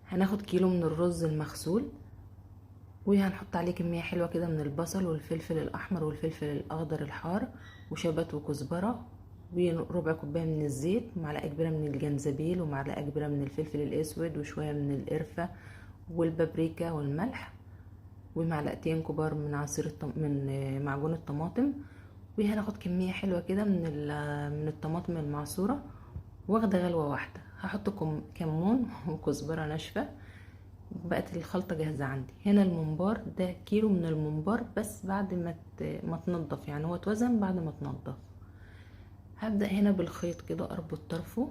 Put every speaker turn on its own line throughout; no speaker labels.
هناخد كيلو من الرز المغسول، وهنحط عليه كمية حلوة كده من البصل والفلفل الأحمر والفلفل الأخضر الحار وشبت وكزبرة، وربع كوباية من الزيت، ومعلقة كبيرة من الجنزبيل، ومعلقة كبيرة من الفلفل الأسود، وشوية من القرفة والبابريكا والملح، ومعلقتين كبار من من معجون الطماطم. وهناخد كمية حلوة كده من الطماطم المعصورة، واخدة غلوة واحدة. هحط كمون وكزبرة ناشفة. بقت الخلطة جاهزة عندي. هنا الممبار ده كيلو من الممبار، بس بعد ما تنضف، يعني هو اتوزن بعد ما تنضف. هبدأ هنا بالخيط كده اربط طرفه،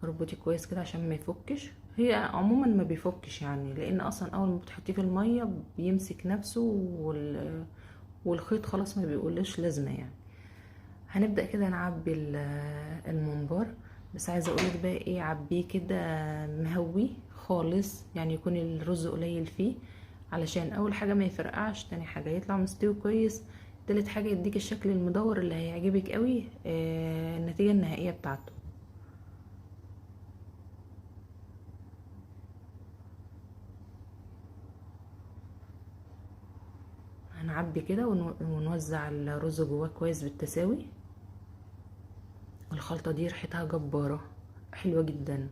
اربطي كويس كده عشان ما يفكش. هي عموما ما بيفكش يعني، لان اصلا اول ما بتحطيه في المية بيمسك نفسه والخيط خلاص ما بيقولش لازمة يعني. هنبدأ كده نعبي الممبار، بس عايزه اقولك بقى ايه، عبيه كده مهوي خالص، يعني يكون الرز قليل فيه، علشان اول حاجه ما يفرقعش، تاني حاجه يطلع مستوي كويس، تالت حاجه يديك الشكل المدور اللي هيعجبك قوي النتيجه النهائيه بتاعته. هنعبي كده ونوزع الرز جواه كويس بالتساوي. الخلطه دي ريحتها جباره، حلوه جدا.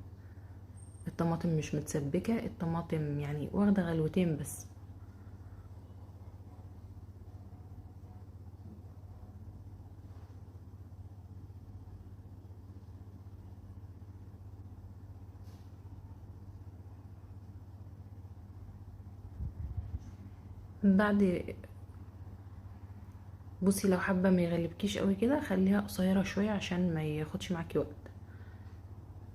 الطماطم مش متسبكه، الطماطم يعني واخده غلوتين بس. بعد بصي، لو حابه ما يغلبكيش قوي كده خليها قصيره شويه عشان ما ياخدش معاكي وقت.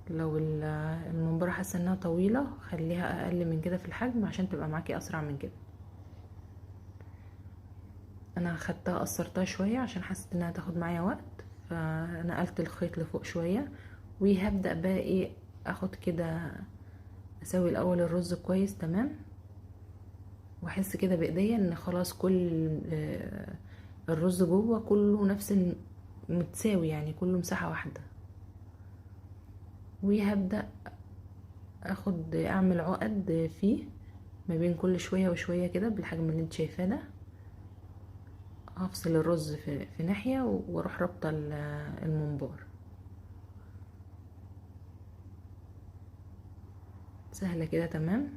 لو الممبار حاسه انها طويله خليها اقل من كده في الحجم عشان تبقى معاكي اسرع من كده. انا خدتها قصرتها شويه عشان حسيت انها تاخد معايا وقت، فنقلت الخيط لفوق شويه. وهبدا بقى ايه، اخد كده اسوي الاول الرز كويس تمام، واحس كده بايديا ان خلاص كل الرز جوه كله نفس متساوي، يعني كله مساحه واحده. وهبدأ اعمل عقد فيه ما بين كل شوية وشوية كده بالحجم اللي انت شايفاه ده. هفصل الرز في ناحية واروح رابطة الممبار. سهلة كده تمام.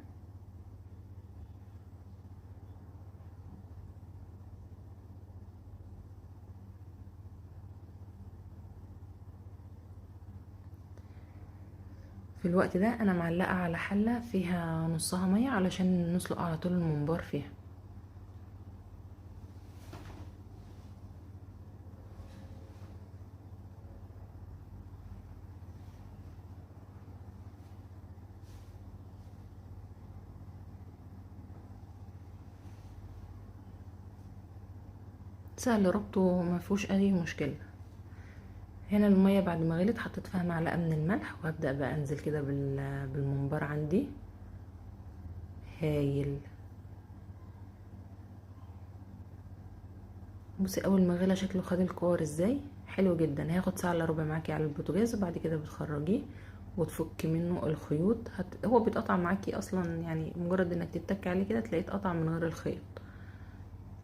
في الوقت ده انا معلقة على حلة فيها نصها مية علشان نسلق على طول الممبار فيها. سهل ربطه ما فيهوش اي مشكلة. هنا المية بعد ما غلت حطيت فيها معلقة من الملح، وهبدأ بقى انزل كده بالممبار عندي. هايل. بصي اول ما غلى شكله خد الكور ازاي، حلو جدا. هياخد ساعه الا ربع معاكي على البوتاجاز، وبعد كده بتخرجيه وتفكي منه الخيوط. هو بيتقطع معاكي اصلا، يعني مجرد انك تتكي عليه كده تلاقيه اتقطع من غير الخيط.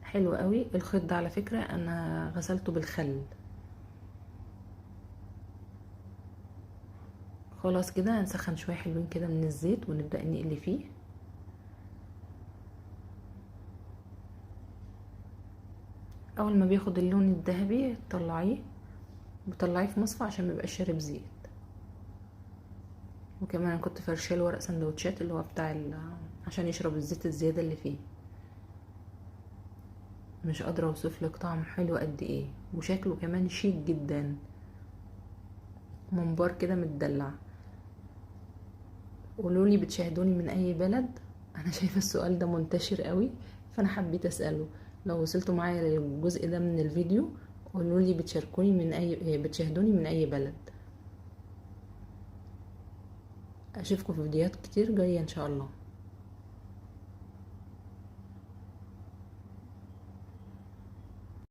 حلو قوي. الخيط ده على فكره انا غسلته بالخل. خلاص كده هنسخن شويه حلوين كده من الزيت ونبدا نقلي فيه. اول ما بياخد اللون الذهبي طلعيه، بطلعيه في مصفى عشان ميبقاش شارب زيت. وكمان انا كنت فرشاه ورق سندوتشات اللي هو بتاع عشان يشرب الزيت الزياده اللي فيه. مش قادره اوصفلك طعم حلو قد ايه، وشكله كمان شيك جدا. ممبار كده متدلع. قولولي بتشاهدوني من اي بلد؟ انا شايفه السؤال ده منتشر قوي، فانا حبيت اساله. لو وصلتوا معايا للجزء ده من الفيديو قولولي بتشاهدوني من اي بلد. اشوفكم في فيديوهات كتير جايه ان شاء الله.